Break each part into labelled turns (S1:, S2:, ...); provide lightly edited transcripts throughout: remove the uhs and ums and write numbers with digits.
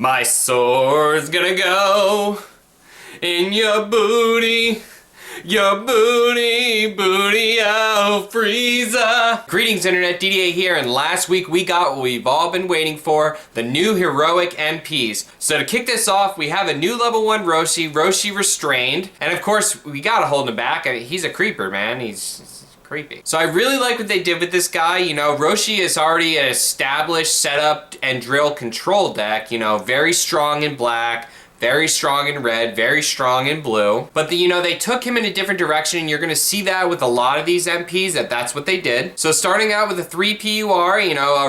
S1: My sword's gonna go in your booty, oh Frieza. Greetings Internet, Didier here, and last week we got what we've all been waiting for, the new heroic MPs. So to kick this off, we have a new level 1 Roshi Restrained, and of course we gotta hold him back. I mean, he's a creeper, man. He's creepy. So I really like what they did with this guy. You know, Roshi is already an established setup and drill control deck, you know, very strong in black, very strong in red, very strong in blue. But they took him in a different direction, and you're gonna see that with a lot of these MPs, that's what they did. So starting out with a 3 PUR,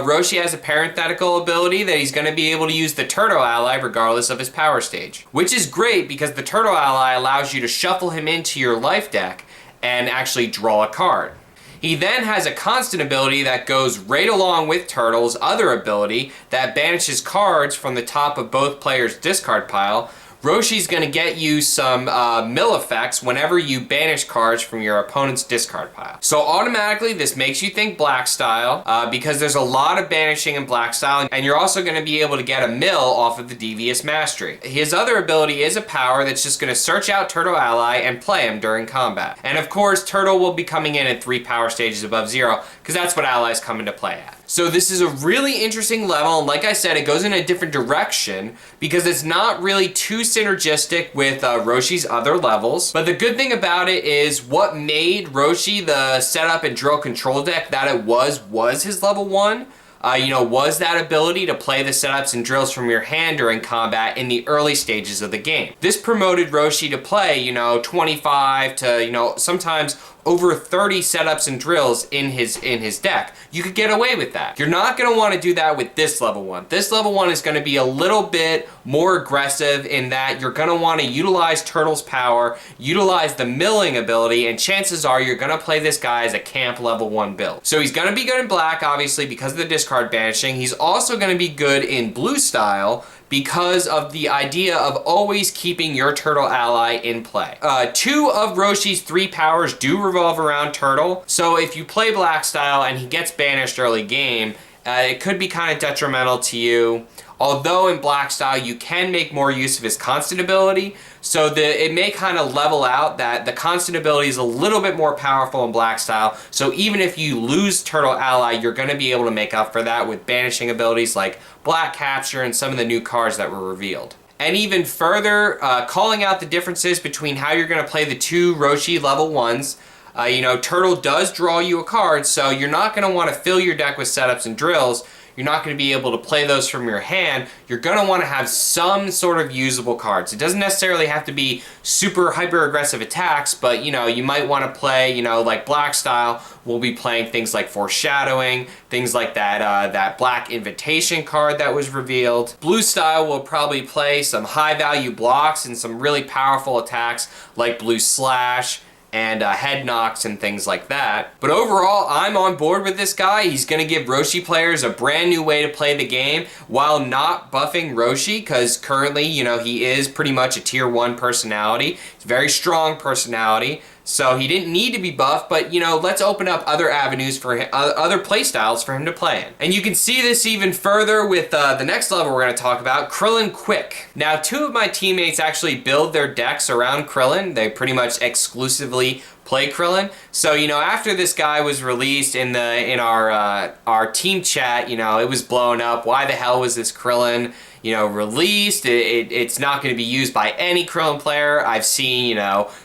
S1: Roshi has a parenthetical ability that he's gonna be able to use the Turtle Ally regardless of his power stage. Which is great because the Turtle Ally allows you to shuffle him into your life deck and actually draw a card. He then has a constant ability that goes right along with Turtle's other ability that banishes cards from the top of both players' discard pile. Roshi's going to get you some mill effects whenever you banish cards from your opponent's discard pile. So automatically this makes you think black style because there's a lot of banishing in black style, and you're also going to be able to get a mill off of the Devious Mastery. His other ability is a power that's just going to search out Turtle Ally and play him during combat. And of course Turtle will be coming in at 3 power stages above 0 because that's what allies come into play at. So this is a really interesting level, and like I said, it goes in a different direction because it's not really too synergistic with Roshi's other levels. But the good thing about it is what made Roshi the setup and drill control deck that it was his level 1. Was that ability to play the setups and drills from your hand during combat in the early stages of the game. This promoted Roshi to play, 25 to, sometimes over 30 setups and drills in his deck. You could get away with that. You're not going to want to do that with this level 1. This level 1 is going to be a little bit more aggressive in that you're going to want to utilize Turtle's power, utilize the milling ability, and chances are you're going to play this guy as a camp level 1 build. So he's going to be good in black, obviously, because of the discard banishing. He's also going to be good in blue style because of the idea of always keeping your Turtle Ally in play. 2 of Roshi's 3 powers do revolve around Turtle, so if you play black style and he gets banished early game, it could be kind of detrimental to you. Although in black style you can make more use of his constant ability, so it may kind of level out that the constant ability is a little bit more powerful in black style, so even if you lose Turtle Ally, you're going to be able to make up for that with banishing abilities like Black Capture and some of the new cards that were revealed. And even further, calling out the differences between how you're going to play the 2 Roshi level 1s. Turtle does draw you a card, so you're not going to want to fill your deck with setups and drills. You're not going to be able to play those from your hand. You're going to want to have some sort of usable cards. It doesn't necessarily have to be super hyper aggressive attacks, but you might want to play, like black style, we'll be playing things like Foreshadowing, things like that black invitation card that was revealed. Blue style will probably play some high value blocks and some really powerful attacks like Blue Slash and head knocks and things like that. But overall, I'm on board with this guy. He's going to give Roshi players a brand new way to play the game while not buffing Roshi, because currently, he is pretty much a tier 1 personality. It's a very strong personality. So he didn't need to be buffed, but let's open up other avenues for him, other playstyles for him to play in. And you can see this even further with the next level we're going to talk about, Krillin Quick. Now 2 of my teammates actually build their decks around Krillin. They pretty much exclusively play Krillin. So after this guy was released in our team chat, it was blown up. Why the hell was this Krillin released? It's not going to be used by any Krillin player. I've seen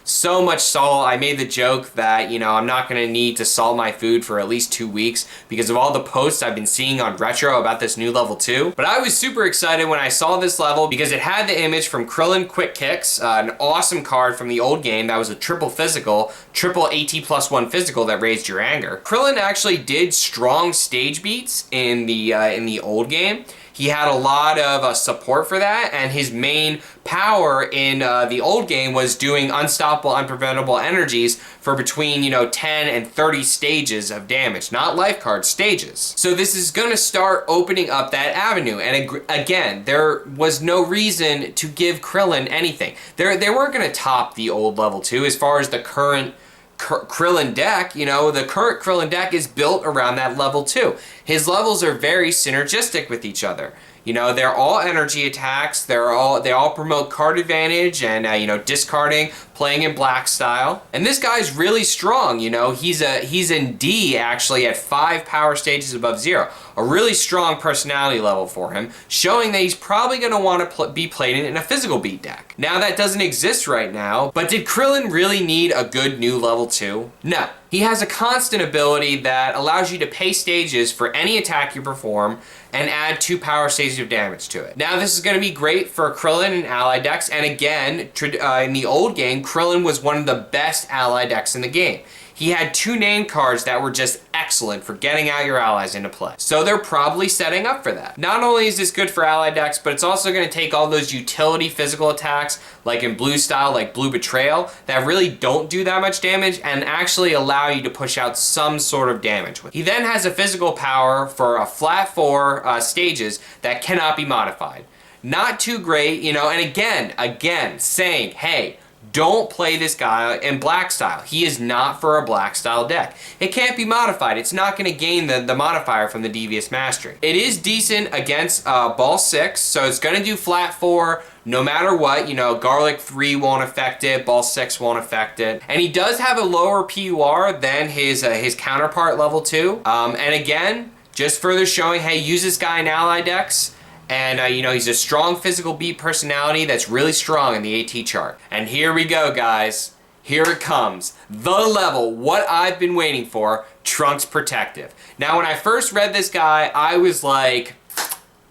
S1: so much salt. I made the joke that I'm not going to need to salt my food for at least 2 weeks because of all the posts I've been seeing on Retro about this new level 2. But I was super excited when I saw this level because it had the image from Krillin Quick Kicks, an awesome card from the old game that was a triple physical, triple AT+1 physical that raised your anger. Krillin actually did strong stage beats in the old game. He had a lot of support for that, and his main power in the old game was doing unstoppable, unpreventable energies for between 10 and 30 stages of damage, not life card stages. So this is going to start opening up that avenue, and again, there was no reason to give Krillin anything. They weren't going to top the old level 2 as far as the current Krillin deck. The current Krillin deck is built around that level 2. His levels are very synergistic with each other. You know, they're all energy attacks. They all promote card advantage and you know, discarding, playing in black style. And this guy's really strong. You know, he's in D actually at 5 power stages above 0. A really strong personality level for him, showing that he's probably going to want to be played in a physical beat deck. Now that doesn't exist right now, but did Krillin really need a good new level 2? No. He has a constant ability that allows you to pay stages for any attack you perform and add 2 power stages of damage to it. Now this is going to be great for Krillin and ally decks, and again, in the old game, Krillin was one of the best ally decks in the game. He had 2 name cards that were just excellent for getting out your allies into play. So they're probably setting up for that. Not only is this good for ally decks, but it's also going to take all those utility physical attacks, like in blue style, like Blue Betrayal, that really don't do that much damage and actually allow you to push out some sort of damage with. He then has a physical power for a flat 4 stages that cannot be modified. Not too great, you know, and again, saying, hey, don't play this guy in black style. He is not for a black style deck. It can't be modified. It's not going to gain the modifier from the Devious Mastery. It is decent against ball 6, so it's going to do flat 4 no matter what. You know, Garlic 3 won't affect it, ball 6 won't affect it. And he does have a lower PUR than his counterpart level 2. And again, just further showing, hey, use this guy in ally decks. And, you know, he's a strong physical beat personality that's really strong in the AT chart. And here we go, guys. Here it comes. The level, what I've been waiting for, Trunks Protective. Now, when I first read this guy, I was like,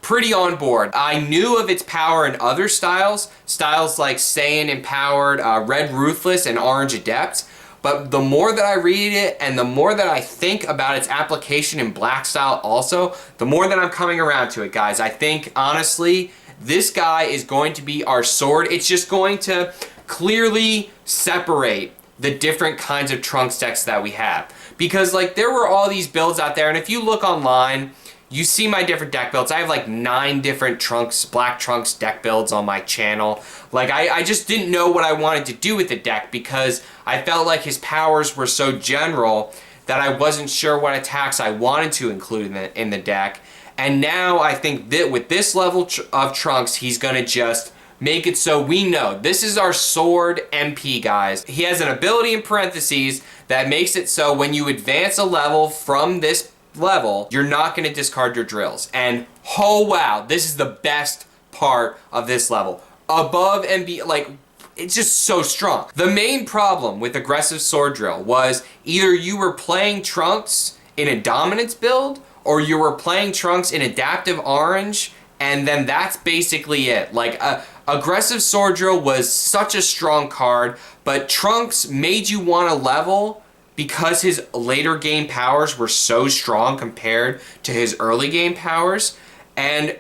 S1: pretty on board. I knew of its power in other styles like Saiyan Empowered, Red Ruthless, and Orange Adept. But the more that I read it and the more that I think about its application in black style also, the more that I'm coming around to it, guys. I think, honestly, this guy is going to be our sword. It's just going to clearly separate the different kinds of Trunks decks that we have. Because, like, there were all these builds out there, and if you look online, you see my different deck builds. I have like 9 different Trunks, Black Trunks deck builds on my channel. Like, I just didn't know what I wanted to do with the deck because I felt like his powers were so general that I wasn't sure what attacks I wanted to include in the deck. And now I think that with this level of Trunks, he's going to just make it so we know this is our sword MP, guys. He has an ability in parentheses that makes it so when you advance a level from this level, you're not going to discard your drills. And oh wow, this is the best part of this level. Above and like, it's just so strong. The main problem with aggressive sword drill was either you were playing Trunks in a dominance build or you were playing Trunks in adaptive orange, and then that's basically it. Like, aggressive sword drill was such a strong card, but Trunks made you want to level because his later game powers were so strong compared to his early game powers. And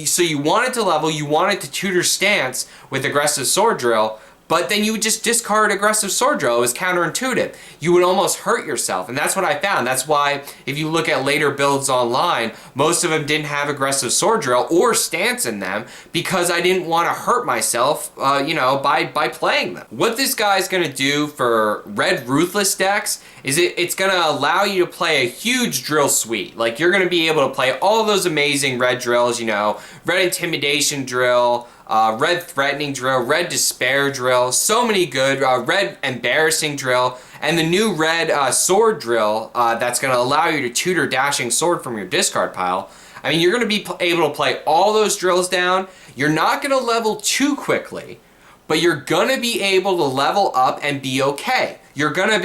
S1: so you wanted to level, you wanted to tutor stance with aggressive sword drill, but then you would just discard aggressive sword drill. It was counterintuitive. You would almost hurt yourself, and that's what I found. That's why if you look at later builds online, most of them didn't have aggressive sword drill or stance in them because I didn't want to hurt myself, you know, by playing them. What this guy is going to do for Red Ruthless decks is it's going to allow you to play a huge drill suite. Like, you're going to be able to play all those amazing red drills, you know, Red Intimidation drill, Red Threatening drill, Red Despair drill, so many good, Red Embarrassing drill, and the new Red Sword drill that's going to allow you to tutor Dashing Sword from your discard pile. I mean, you're going to be able to play all those drills down. You're not going to level too quickly, but you're going to be able to level up and be okay.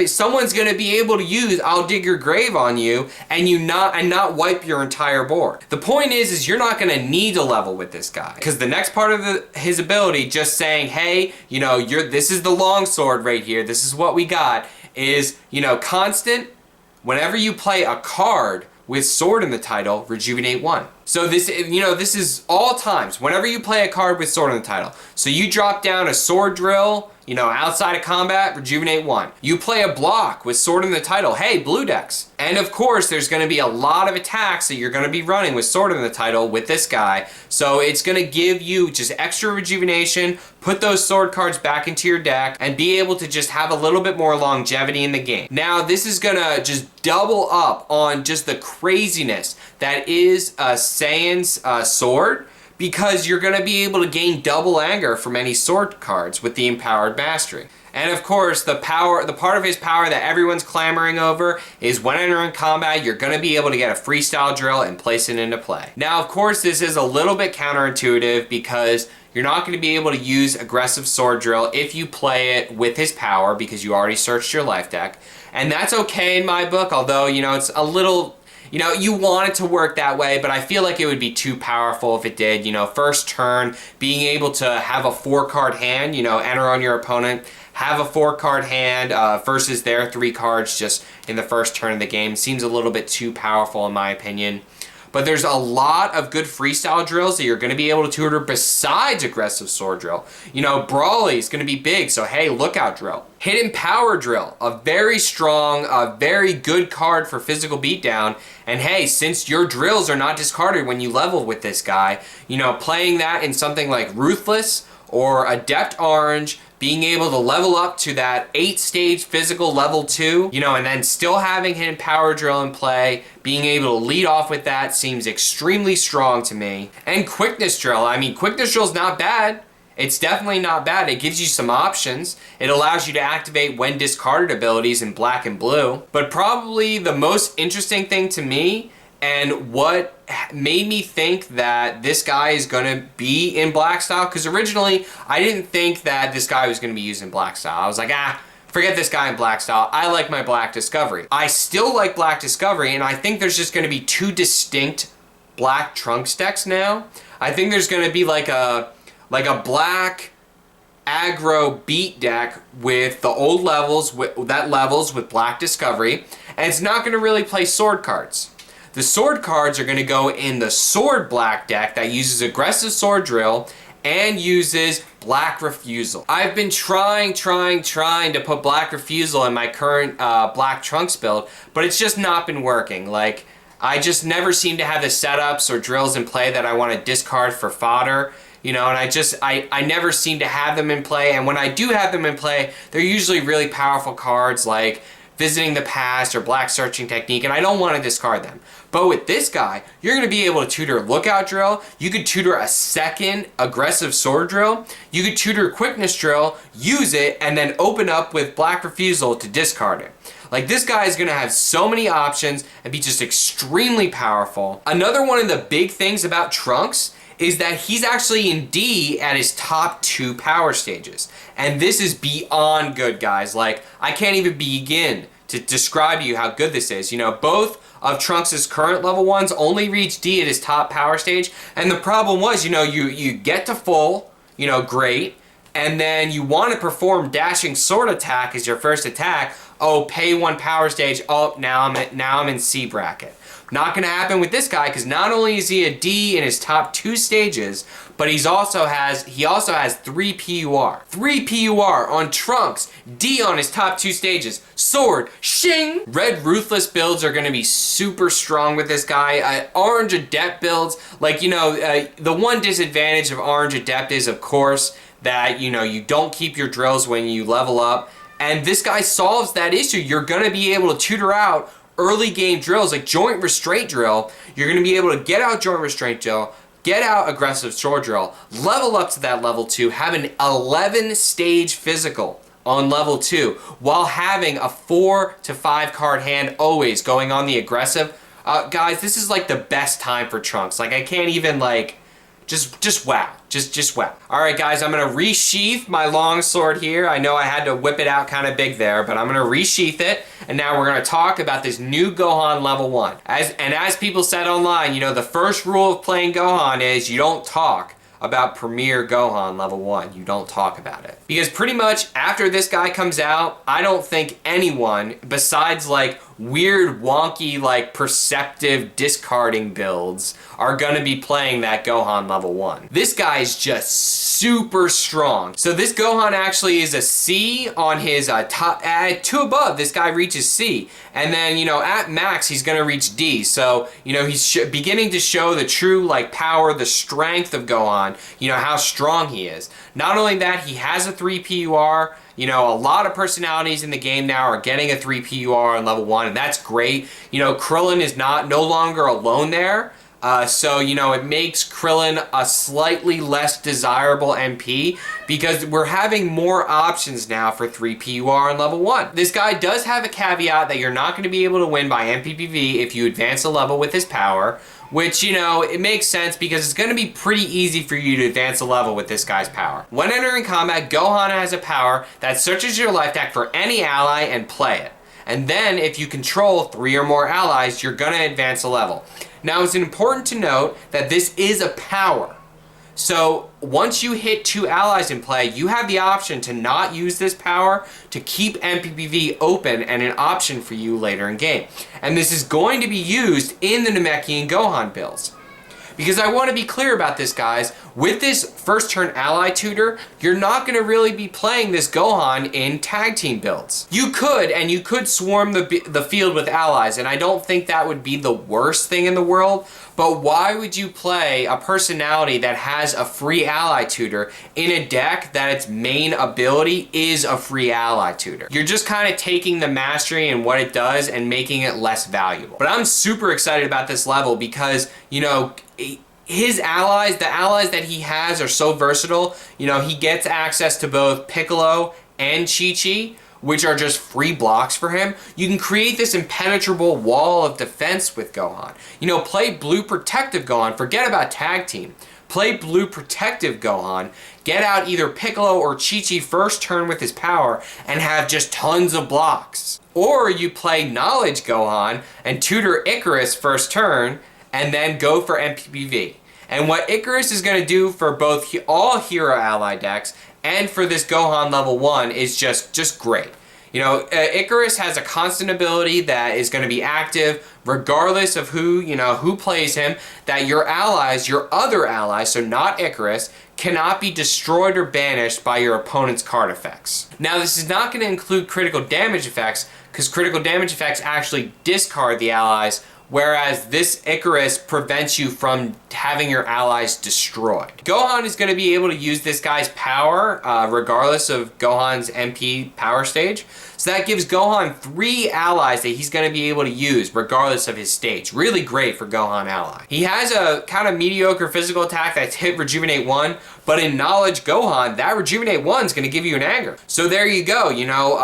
S1: Someone's gonna be able to use I'll Dig Your Grave on you and not wipe your entire board. The point is you're not gonna need to level with this guy because the next part of his ability, just saying, hey, you know, this is the long sword right here. This is what we got. Is, you know, constant. Whenever you play a card with sword in the title, rejuvenate 1. So this, you know, this is all times. Whenever you play a card with sword in the title, so you drop down a sword drill, you know, outside of combat, rejuvenate 1. You play a block with sword in the title, hey, blue decks. And of course, there's going to be a lot of attacks that you're going to be running with sword in the title with this guy. So it's going to give you just extra rejuvenation, put those sword cards back into your deck, and be able to just have a little bit more longevity in the game. Now, this is going to just double up on just the craziness that is Saiyan's sword. because you're going to be able to gain double anger from any sword cards with the Empowered Mastery. And of course, the part of his power that everyone's clamoring over is when entering combat, you're going to be able to get a freestyle drill and place it into play. Now, of course, this is a little bit counterintuitive because you're not going to be able to use aggressive sword drill if you play it with his power because you already searched your life deck. And that's okay in my book, although, you know, it's a little... You know, you want it to work that way, but I feel like it would be too powerful if it did. You know, first turn, being able to have a 4-card hand, you know, enter on your opponent, have a 4-card hand versus their 3 cards just in the first turn of the game seems a little bit too powerful in my opinion. But there's a lot of good freestyle drills that you're going to be able to tutor besides aggressive sword drill. You know, Brawly is going to be big, so hey, lookout drill. Hidden power drill, a very strong, a very good card for physical beatdown. And hey, since your drills are not discarded when you level with this guy, you know, playing that in something like Ruthless or Adept Orange, being able to level up to that 8-stage physical level 2, you know, and then still having hidden power drill in play, being able to lead off with that seems extremely strong to me. And quickness drill, I mean, quickness drill is not bad. It's definitely not bad. It gives you some options. It allows you to activate when discarded abilities in black and blue. But probably the most interesting thing to me and what made me think that this guy is going to be in black style, because originally I didn't think that this guy was going to be used in black style. I was like, forget this guy in black style. I like my black discovery. I still like black discovery, and I think there's just going to be 2 distinct black Trunks decks now. I think there's going to be like a black aggro beat deck with the old levels that levels with black discovery, and it's not going to really play sword cards. The sword cards are going to go in the sword black deck that uses aggressive sword drill and uses black refusal. I've been trying to put black refusal in my current black Trunks build, but it's just not been working. Like, I just never seem to have the setups or drills in play that I want to discard for fodder. You know, and I never seem to have them in play, and when I do have them in play, they're usually really powerful cards like Visiting the Past or Black Searching Technique, and I don't want to discard them. But with this guy, you're going to be able to tutor Lookout Drill, you could tutor a second aggressive sword drill, you could tutor Quickness Drill, use it, and then open up with Black Refusal to discard it. Like, this guy is going to have so many options and be just extremely powerful. Another one of the big things about Trunks is that he's actually in D at his top 2 power stages. And this is beyond good, guys. Like, I can't even begin to describe to you how good this is. You know, both of Trunks' current level 1s only reach D at his top power stage. And the problem was, you know, you get to full, you know, great. And then you want to perform Dashing Sword Attack as your first attack. Oh, pay 1 power stage. Oh, now I'm in C bracket. Not going to happen with this guy, because not only is he a D in his top 2 stages, but he also has 3 PUR. 3 PUR on Trunks, D on his top 2 stages, Sword, Shing! Red Ruthless builds are going to be super strong with this guy. Orange Adept builds, like, you know, the one disadvantage of Orange Adept is, of course, that, you know, you don't keep your drills when you level up. And this guy solves that issue. You're going to be able to tutor out early game drills like Joint Restraint Drill. You're going to be able to get out Joint Restraint Drill, get out Aggressive Sword Drill, level up to that level 2, have an 11-stage physical on level 2, while having a 4 to 5 card hand always going on the aggressive. Guys, this is like the best time for Trunks. Like, I can't even, like, just wow. Just wow. Alright guys, I'm going to resheath my long sword here. I know I had to whip it out kind of big there, but I'm going to resheath it. And now we're going to talk about this new Gohan level 1. As people said online, you know, the first rule of playing Gohan is you don't talk about Premier Gohan level 1. You don't talk about it. Because pretty much after this guy comes out, I don't think anyone, besides like weird wonky like perceptive discarding builds, are gonna be playing that Gohan level 1. This guy is just super strong. So this Gohan actually is a C on his top, at 2 above, this guy reaches C. And then, you know, at max, he's gonna reach D. So, you know, he's beginning to show the true, like, power, the strength of Gohan, you know, how strong he is. Not only that, he has a 3 PUR. You know, a lot of personalities in the game now are getting a 3 PUR on level 1, and that's great. You know, Krillin is no longer alone there. So, you know, it makes Krillin a slightly less desirable MP because we're having more options now for 3PUR on level 1. This guy does have a caveat that you're not going to be able to win by MPPV if you advance a level with his power, which, you know, it makes sense because it's going to be pretty easy for you to advance a level with this guy's power. When entering combat, Gohan has a power that searches your life deck for any ally and play it. And then if you control 3 or more allies, you're going to advance a level. Now, it's important to note that this is a power. So once you hit 2 allies in play, you have the option to not use this power to keep MPPV open and an option for you later in game. And this is going to be used in the Namekian Gohan builds. Because I want to be clear about this, guys. With this first turn ally tutor, you're not going to really be playing this Gohan in tag team builds. You could swarm the field with allies, and I don't think that would be the worst thing in the world. But why would you play a personality that has a free ally tutor in a deck that its main ability is a free ally tutor? You're just kind of taking the mastery and what it does and making it less valuable. But I'm super excited about this level because, you know, his allies, the allies that he has are so versatile. You know, he gets access to both Piccolo and Chi-Chi, which are just free blocks for him. You can create this impenetrable wall of defense with Gohan. You know, play Blue Protective Gohan. Forget about tag team. Play Blue Protective Gohan. Get out either Piccolo or Chi-Chi first turn with his power and have just tons of blocks. Or you play Knowledge Gohan and tutor Icarus first turn and then go for MPPV. And what Icarus is going to do for both all hero ally decks and for this Gohan level 1 is just great. You know, Icarus has a constant ability that is going to be active regardless of who plays him, that your allies, your other allies, so not Icarus, cannot be destroyed or banished by your opponent's card effects. Now, this is not going to include critical damage effects because critical damage effects actually discard the allies, whereas this Icarus prevents you from having your allies destroyed. Gohan is going to be able to use this guy's power regardless of Gohan's MP power stage. So that gives Gohan 3 allies that he's going to be able to use regardless of his stage. Really great for Gohan ally. He has a kind of mediocre physical attack that's hit Rejuvenate 1, but in Knowledge Gohan, that Rejuvenate 1 is going to give you an Anger. So there you go. You know,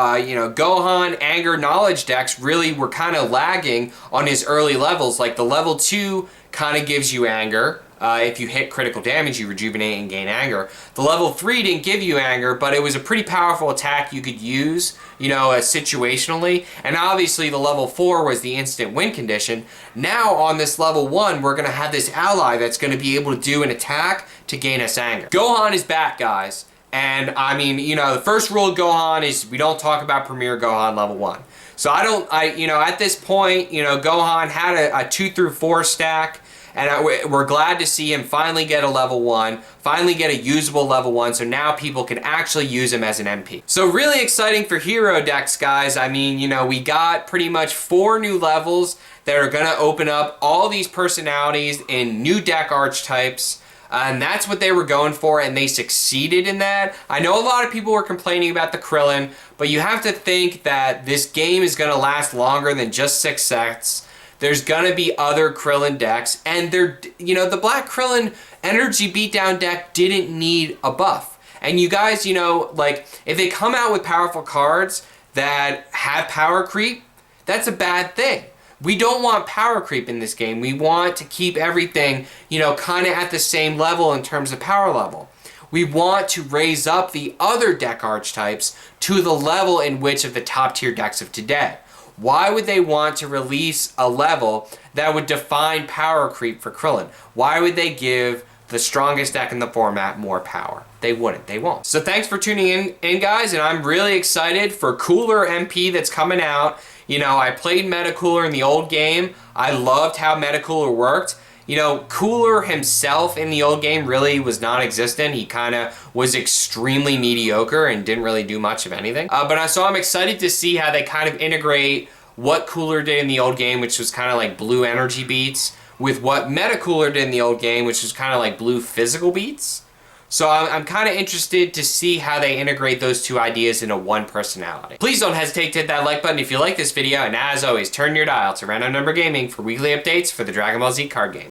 S1: Gohan, Anger, Knowledge decks really were kind of lagging on his early levels. Like the level 2 kind of gives you Anger. If you hit critical damage, you rejuvenate and gain Anger. The level 3 didn't give you Anger, but it was a pretty powerful attack you could use, you know, situationally. And obviously the level 4 was the instant win condition. Now on this level 1, we're going to have this ally that's going to be able to do an attack to gain us Anger. Gohan is back, guys. And I mean, you know, the first rule of Gohan is we don't talk about Premier Gohan level 1. So at this point, you know, Gohan had a 2 through 4 stack. And we're glad to see him finally get a level 1, finally get a usable level 1, so now people can actually use him as an MP. So really exciting for hero decks, guys. I mean, you know, we got pretty much 4 new levels that are going to open up all these personalities in new deck archetypes. And that's what they were going for, and they succeeded in that. I know a lot of people were complaining about the Krillin, but you have to think that this game is going to last longer than just 6 sets. There's gonna be other Krillin decks, and the Black Krillin Energy Beatdown deck didn't need a buff. And you guys, you know, like, if they come out with powerful cards that have power creep, that's a bad thing. We don't want power creep in this game. We want to keep everything, you know, kind of at the same level in terms of power level. We want to raise up the other deck archetypes to the level in which of the top tier decks of today. Why would they want to release a level that would define power creep for Krillin? Why would they give the strongest deck in the format more power? They wouldn't. They won't. So thanks for tuning in, guys, and I'm really excited for Cooler MP that's coming out. You know, I played Metacooler in the old game. I loved how Metacooler worked. You know, Cooler himself in the old game really was non-existent. He kind of was extremely mediocre and didn't really do much of anything. So I'm excited to see how they kind of integrate what Cooler did in the old game, which was kind of like blue energy beats, with what Metacooler did in the old game, which was kind of like blue physical beats. So I'm kind of interested to see how they integrate those two ideas into one personality. Please don't hesitate to hit that like button if you like this video, and as always, turn your dial to Random Number Gaming for weekly updates for the Dragon Ball Z card game.